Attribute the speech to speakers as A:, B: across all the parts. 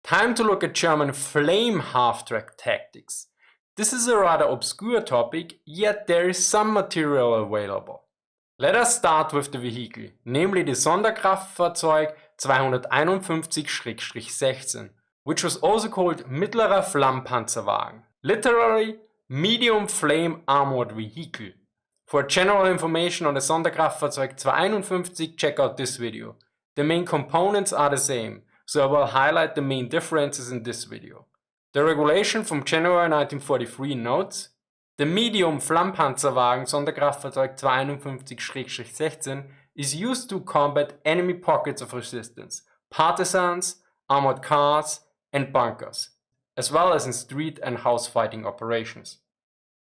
A: Time to look at German flame half-track tactics. This is a rather obscure topic, yet there is some material available. Let us start with the vehicle, namely the Sonderkraftfahrzeug 251-16, which was also called Mittlerer Flammpanzerwagen, literally medium flame armored vehicle. For general information on the Sonderkraftfahrzeug 251, check out this video. The main components are the same, so I will highlight the main differences in this video. The regulation from January 1943 notes: the medium Flammpanzerwagen Sonderkraftfahrzeug 251-16 is used to combat enemy pockets of resistance, partisans, armored cars, and bunkers, as well as in street and house fighting operations.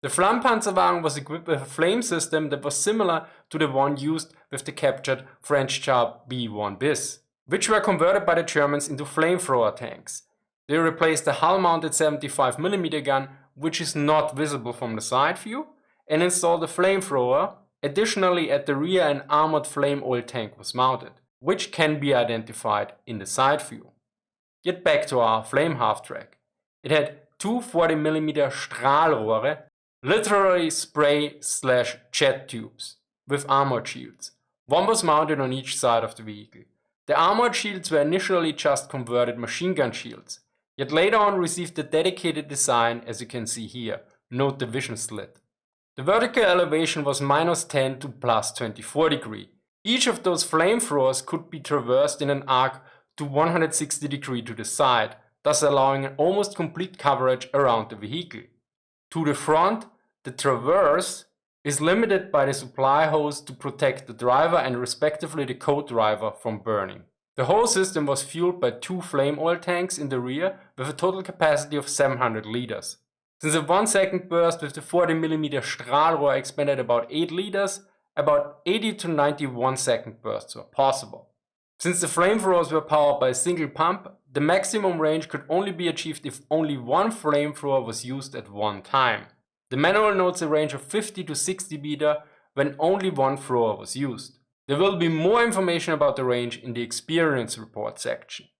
A: The Flammpanzerwagen was equipped with a flame system that was similar to the one used with the captured French Char B-1 bis, which were converted by the Germans into flamethrower tanks. They replaced the hull-mounted 75mm gun, which is not visible from the side view, and installed a flamethrower. Additionally, at the rear an armored flame oil tank was mounted, which can be identified in the side view. Get back to our flame half-track. It had two 40mm Strahlrohre, literally spray/jet tubes, with armored shields. One was mounted on each side of the vehicle. The armored shields were initially just converted machine gun shields, yet later on received a dedicated design, as you can see here. Note the vision slit. The vertical elevation was -10 to +24 degrees. Each of those flamethrowers could be traversed in an arc to 160 degrees to the side, thus allowing an almost complete coverage around the vehicle. To the front, the traverse is limited by the supply hose to protect the driver and respectively the co-driver from burning. The whole system was fueled by two flame oil tanks in the rear with a total capacity of 700 liters. Since a 1 second burst with the 40mm Strahlrohr expended about 8 liters, about 80 to 90 1 second bursts were possible. Since the flamethrowers were powered by a single pump, the maximum range could only be achieved if only one flamethrower was used at one time. The manual notes a range of 50 to 60 meter when only one thrower was used. There will be more information about the range in the experience report section.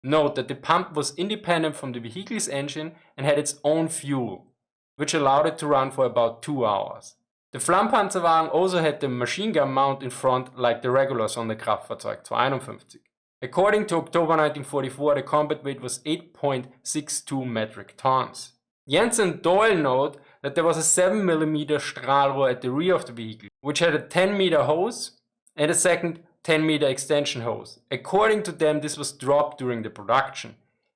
A: Note that the pump was independent from the vehicle's engine and had its own fuel, which allowed it to run for about 2 hours. The Flammpanzerwagen also had the machine gun mount in front like the regular Sonderkraftfahrzeug 251. According to October 1944, the combat weight was 8.62 metric tons. Jentz and Doyle note that there was a 7mm Strahlrohr at the rear of the vehicle, which had a 10-meter hose and a second 10-meter extension hose. According to them, this was dropped during the production.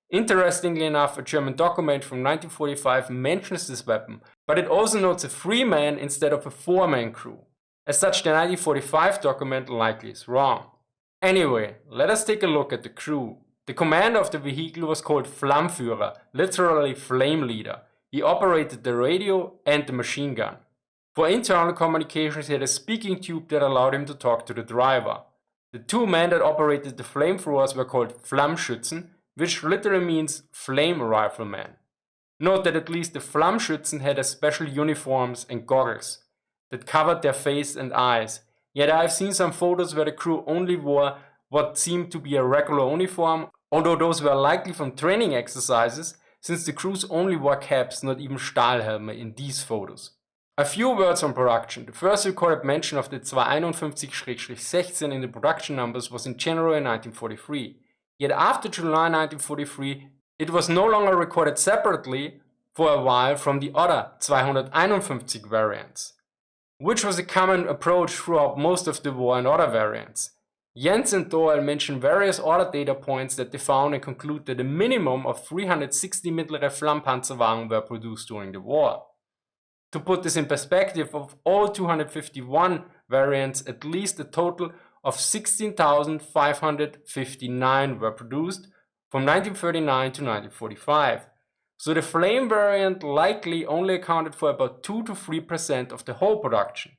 A: Interestingly enough, a German document from 1945 mentions this weapon, but it also notes a 3-man instead of a 4-man crew. As such, the 1945 document likely is wrong. Anyway, let us take a look at the crew. The commander of the vehicle was called Flammführer, literally flame leader. He operated the radio and the machine gun. For internal communications, he had a speaking tube that allowed him to talk to the driver. The two men that operated the flamethrowers were called Flammschützen, which literally means flame riflemen. Note that at least the Flammschützen had a special uniforms and goggles that covered their face and eyes, yet I have seen some photos where the crew only wore what seemed to be a regular uniform, although those were likely from training exercises, since the crews only wore caps, not even Stahlhelme in these photos. A few words on production. The first recorded mention of the 251-16 in the production numbers was in January 1943. Yet after July 1943, it was no longer recorded separately for a while from the other 251 variants, which was a common approach throughout most of the war and other variants. Jentz and Doyle mention various other data points that they found and conclude that a minimum of 360 Mittlerer Flammpanzerwagen were produced during the war. To put this in perspective, of all 251 variants, at least a total of 16,559 were produced from 1939 to 1945. So the flame variant likely only accounted for about 2 to 3% of the whole production.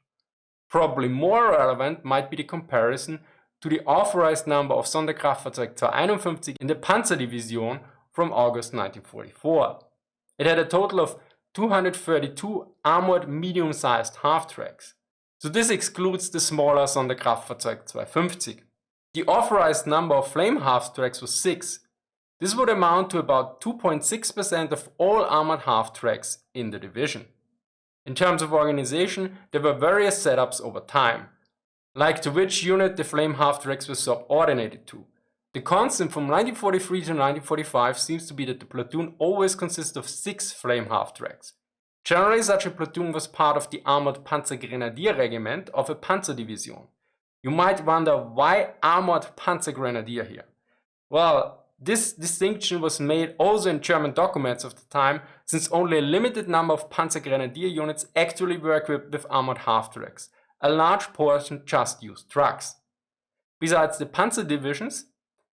A: Probably more relevant might be the comparison to the authorized number of Sonderkraftfahrzeug 251 in the Panzerdivision from August 1944. It had a total of 232 armored medium-sized half-tracks. So this excludes the smaller Sonderkraftfahrzeug 250. The authorized number of flame half-tracks was 6. This would amount to about 2.6% of all armored half-tracks in the division. In terms of organization, there were various setups over time, like to which unit the flame half-tracks were subordinated to. The constant from 1943 to 1945 seems to be that the platoon always consists of 6 flame half-tracks. Generally, such a platoon was part of the armored Panzergrenadier-Regiment of a Panzerdivision. You might wonder, why armored Panzergrenadier here? Well, this distinction was made also in German documents of the time, since only a limited number of Panzergrenadier units actually were equipped with armored half-tracks. A large portion just used trucks. Besides the Panzer divisions,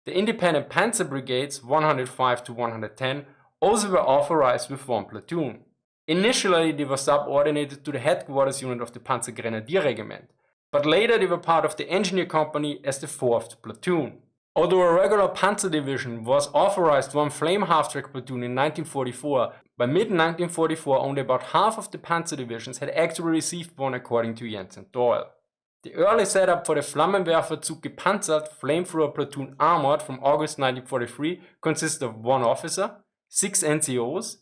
A: the independent Panzer brigades 105 to 110 also were authorized with 1 platoon. Initially they were subordinated to the headquarters unit of the Panzergrenadier-Regiment, but later they were part of the engineer company as the 4th platoon. Although a regular Panzer division was authorized 1 flame half-track platoon in 1944, by mid-1944 only about half of the Panzer divisions had actually received one according to Jentz and Doyle. The early setup for the Flammenwerferzug gepanzert Flammführer platoon armored from August 1943 consists of 1 officer, 6 NCOs,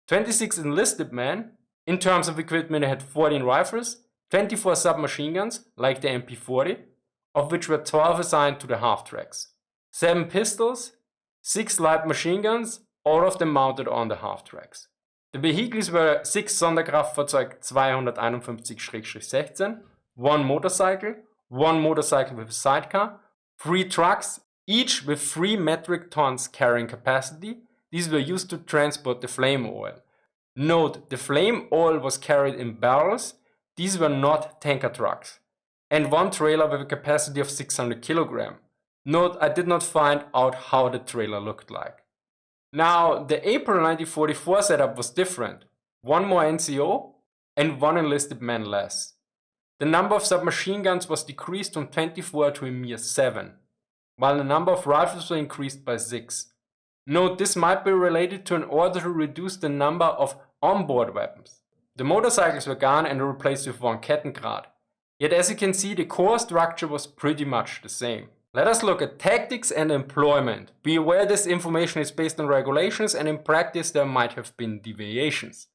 A: 26 enlisted men. In terms of equipment they had 14 rifles, 24 submachine guns, like the MP40, of which were 12 assigned to the half-tracks, 7 pistols, 6 light machine guns, all of them mounted on the half-tracks. The vehicles were 6 Sonderkraftfahrzeug 251-16, 1 motorcycle with a sidecar, 3 trucks, each with 3 metric tons carrying capacity. These were used to transport the flame oil. Note, the flame oil was carried in barrels. These were not tanker trucks. And 1 trailer with a capacity of 600 kg. Note, I did not find out how the trailer looked like. Now, the April 1944 setup was different. 1 more NCO and 1 enlisted man less. The number of submachine guns was decreased from 24 to a mere 7, while the number of rifles were increased by 6. Note, this might be related to an order to reduce the number of onboard weapons. The motorcycles were gone and replaced with 1 Kettengrad. Yet as you can see, the core structure was pretty much the same. Let us look at tactics and employment. Be aware this information is based on regulations and in practice there might have been deviations.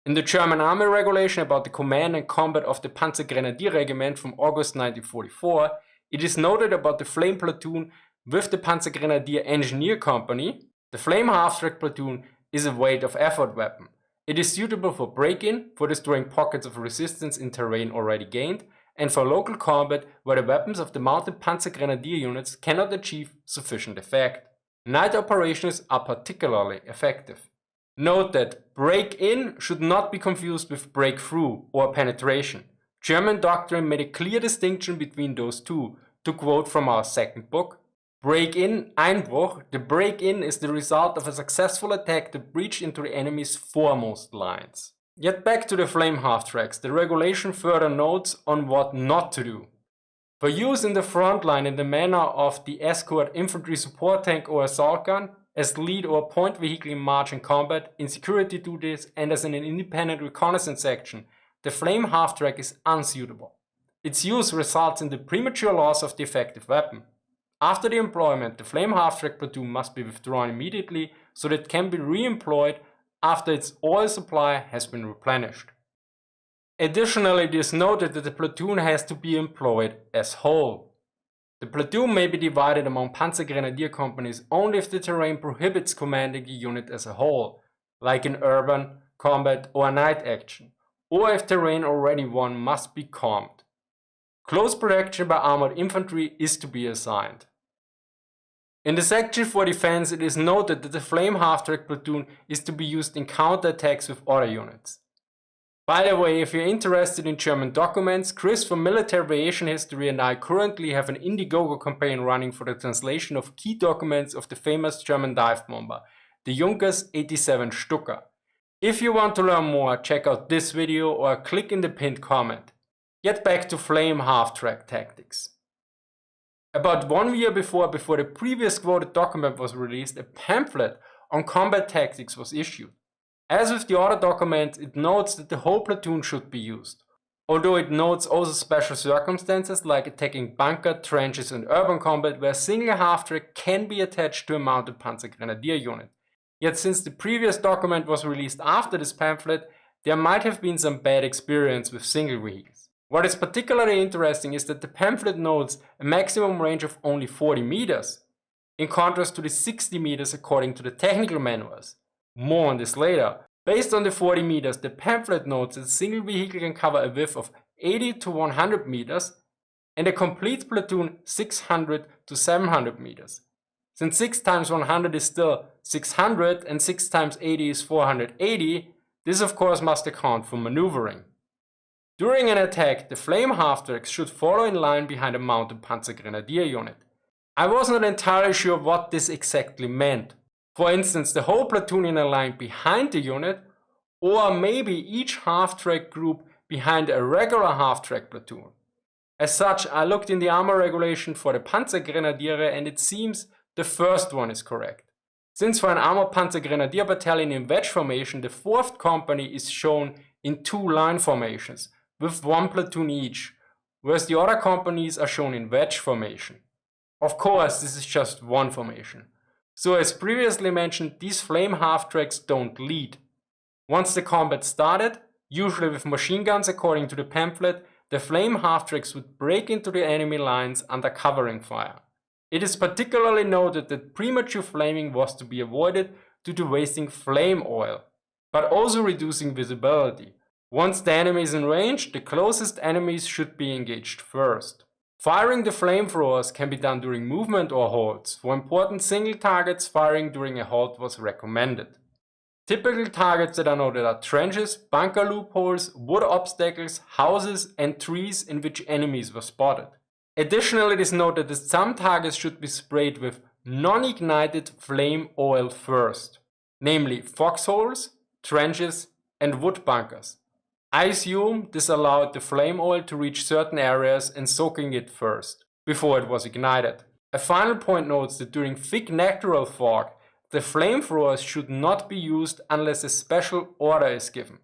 A: In the German Army regulation about the command and combat of the Panzergrenadier-Regiment from August 1944, it is noted about the flame platoon with the Panzergrenadier Engineer Company. The flame half-track platoon is a weight of effort weapon. It is suitable for break-in, for destroying pockets of resistance in terrain already gained, and for local combat where the weapons of the mounted Panzergrenadier units cannot achieve sufficient effect. Night operations are particularly effective. Note that break-in should not be confused with break-through or penetration. German doctrine made a clear distinction between those two. To quote from our 2nd book, break-in, Einbruch, the break-in is the result of a successful attack to breach into the enemy's foremost lines. Yet back to the flame half-tracks, the regulation further notes on what not to do. For use in the front line in the manner of the escort infantry support tank or assault gun, as lead or point vehicle in marching combat, in security duties and as an independent reconnaissance section, the flame half-track is unsuitable. Its use results in the premature loss of the effective weapon. After the employment, the flame half-track platoon must be withdrawn immediately so that it can be re-employed after its oil supply has been replenished. Additionally, it is noted that the platoon has to be employed as whole. The platoon may be divided among Panzergrenadier companies only if the terrain prohibits commanding the unit as a whole, like in urban, combat or night action, or if terrain already won must be calmed. Close protection by armored infantry is to be assigned. In the section for defense, it is noted that the flame half-track platoon is to be used in counterattacks with other units. By the way, if you're interested in German documents, Chris from Military Aviation History and I currently have an Indiegogo campaign running for the translation of key documents of the famous German dive bomber, the Junkers 87 Stuka. If you want to learn more, check out this video or click in the pinned comment. Get back to flame half-track tactics. About 1 year before the previous quoted document was released, a pamphlet on combat tactics was issued. As with the other documents, it notes that the whole platoon should be used. although it notes also special circumstances like attacking bunker, trenches and urban combat where a single half-track can be attached to a mounted Panzergrenadier unit. Yet since the previous document was released after this pamphlet, there might have been some bad experience with single vehicles. What is particularly interesting is that the pamphlet notes a maximum range of only 40 meters, in contrast to the 60 meters according to the technical manuals. More on this later. Based on the 40 meters, the pamphlet notes that a single vehicle can cover a width of 80 to 100 meters and a complete platoon 600 to 700 meters. Since 6 times 100 is still 600 and 6 times 80 is 480, this of course must account for maneuvering. During an attack, the flame half-tracks should follow in line behind a mounted Panzergrenadier unit. I was not entirely sure what this exactly meant. For instance, the whole platoon in a line behind the unit, or maybe each half-track group behind a regular half-track platoon. As such, I looked in the armor regulation for the Panzergrenadiere and it seems the first one is correct. Since for an armored Panzergrenadier battalion in wedge formation, the 4th company is shown in 2 line formations, with 1 platoon each, whereas the other companies are shown in wedge formation. Of course, this is just one formation. So as previously mentioned, these flame half-tracks don't lead. Once the combat started, usually with machine guns according to the pamphlet, the flame half-tracks would break into the enemy lines under covering fire. It is particularly noted that premature flaming was to be avoided due to wasting flame oil, but also reducing visibility. Once the enemy is in range, the closest enemies should be engaged first. Firing the flamethrowers can be done during movement or halts. For important single targets, firing during a halt was recommended. Typical targets that are noted are trenches, bunker loopholes, wood obstacles, houses and trees in which enemies were spotted. Additionally, it is noted that some targets should be sprayed with non-ignited flame oil first, namely foxholes, trenches and wood bunkers. I assume this allowed the flame oil to reach certain areas and soaking it first, before it was ignited. A final point notes that during thick natural fog, the flamethrowers should not be used unless a special order is given.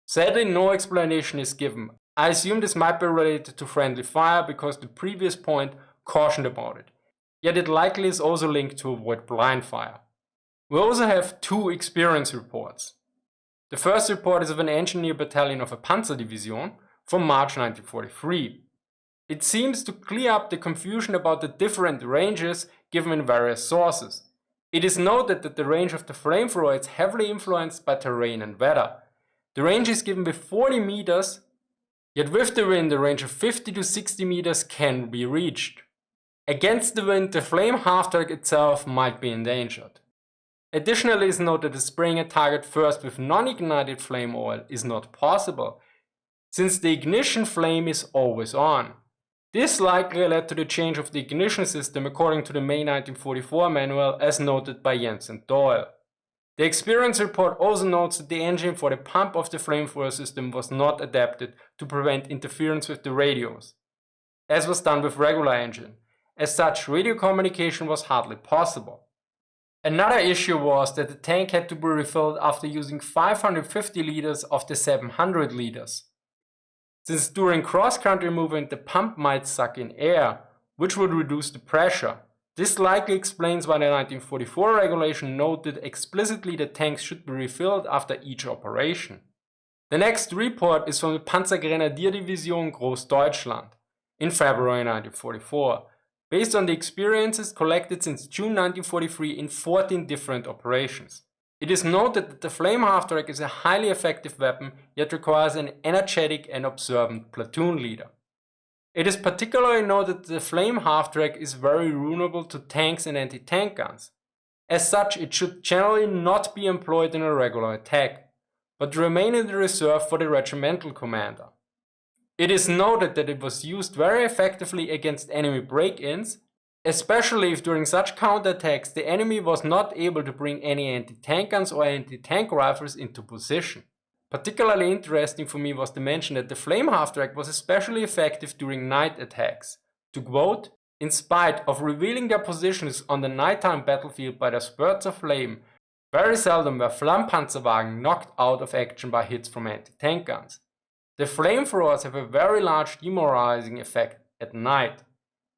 A: Sadly, no explanation is given. I assume this might be related to friendly fire because the previous point cautioned about it. Yet it likely is also linked to avoid blind fire. We also have 2 experience reports. The first report is of an engineer battalion of a Panzer division from March 1943. It seems to clear up the confusion about the different ranges given in various sources. It is noted that the range of the flamethrower is heavily influenced by terrain and weather. The range is given with 40 meters, yet with the wind the range of 50 to 60 meters can be reached. Against the wind, the flame half-track itself might be endangered. Additionally, it is noted that spraying a target first with non-ignited flame oil is not possible, since the ignition flame is always on. This likely led to the change of the ignition system according to the May 1944 manual as noted by Jentz and Doyle. The experience report also notes that the engine for the pump of the flamethrower system was not adapted to prevent interference with the radios, as was done with regular engine. As such, radio communication was hardly possible. Another issue was that the tank had to be refilled after using 550 liters of the 700 liters. Since during cross-country movement the pump might suck in air, which would reduce the pressure. This likely explains why the 1944 regulation noted explicitly that tanks should be refilled after each operation. The next report is from the Panzergrenadier-Division Großdeutschland in February 1944. Based on the experiences collected since June 1943 in 14 different operations. It is noted that the flame half-track is a highly effective weapon, yet requires an energetic and observant platoon leader. It is particularly noted that the flame half-track is very vulnerable to tanks and anti-tank guns. As such, it should generally not be employed in a regular attack, but remain in the reserve for the regimental commander. It is noted that it was used very effectively against enemy break-ins, especially if during such counterattacks the enemy was not able to bring any anti-tank guns or anti-tank rifles into position. Particularly interesting for me was to mention that the flame half-track was especially effective during night attacks. To quote, "In spite of revealing their positions on the nighttime battlefield by their spurts of flame, very seldom were Flammpanzerwagen knocked out of action by hits from anti-tank guns. The flamethrowers have a very large demoralizing effect at night.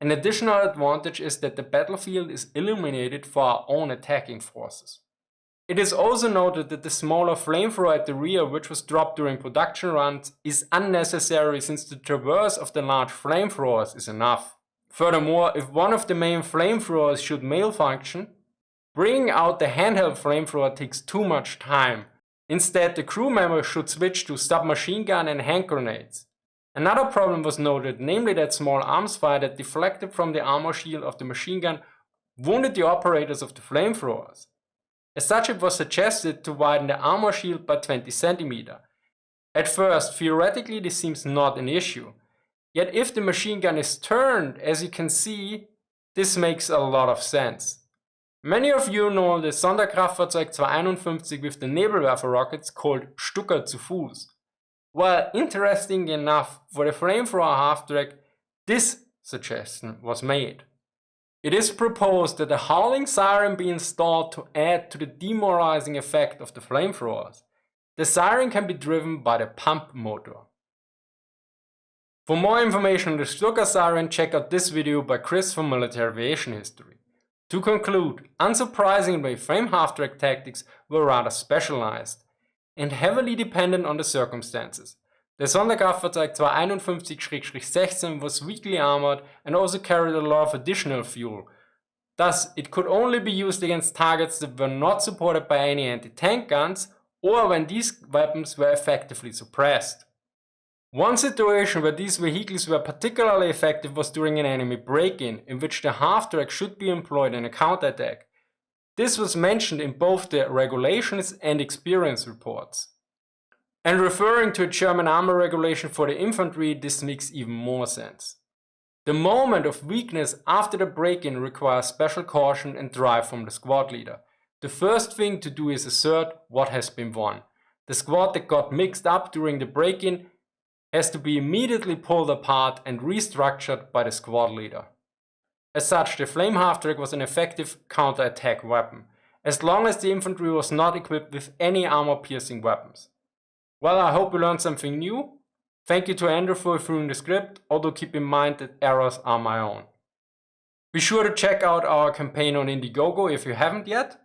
A: An additional advantage is that the battlefield is illuminated for our own attacking forces. It is also noted that the smaller flamethrower at the rear, which was dropped during production runs, is unnecessary since the traverse of the large flamethrowers is enough. Furthermore, if one of the main flamethrowers should malfunction, bringing out the handheld flamethrower takes too much time. Instead, the crew members should switch to submachine gun and hand grenades. Another problem was noted, namely that small arms fire that deflected from the armor shield of the machine gun wounded the operators of the flamethrowers. As such, it was suggested to widen the armor shield by 20 cm. At first, theoretically this seems not an issue. Yet if the machine gun is turned, as you can see, this makes a lot of sense. Many of you know the Sonderkraftfahrzeug 251 with the Nebelwerfer rockets called Stucker zu Fuß. Well, interestingly enough, for the flamethrower half-track, this suggestion was made. It is proposed that a howling siren be installed to add to the demoralizing effect of the flamethrowers. The siren can be driven by the pump motor. For more information on the Stucker siren, check out this video by Chris from Military Aviation History. To conclude, unsurprisingly, flame half-track tactics were rather specialized and heavily dependent on the circumstances. The Sonderkraftfahrzeug 251-16 was weakly armored and also carried a lot of additional fuel. Thus, it could only be used against targets that were not supported by any anti-tank guns or when these weapons were effectively suppressed. One situation where these vehicles were particularly effective was during an enemy break-in, in which the half-track should be employed in a counterattack. This was mentioned in both the regulations and experience reports. And referring to a German armor regulation for the infantry, this makes even more sense. The moment of weakness after the break-in requires special caution and drive from the squad leader. The first thing to do is assert what has been won. The squad that got mixed up during the break-in has to be immediately pulled apart and restructured by the squad leader. As such, the flame half-track was an effective counter-attack weapon, as long as the infantry was not equipped with any armor-piercing weapons. Well, I hope you learned something new. Thank you to Andrew for reviewing the script, although keep in mind that errors are my own. Be sure to check out our campaign on Indiegogo if you haven't yet.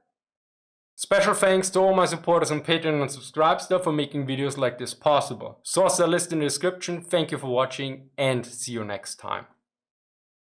A: Special thanks to all my supporters on Patreon and Subscribestar for making videos like this possible. Sources are listed in the description. Thank you for watching and see you next time.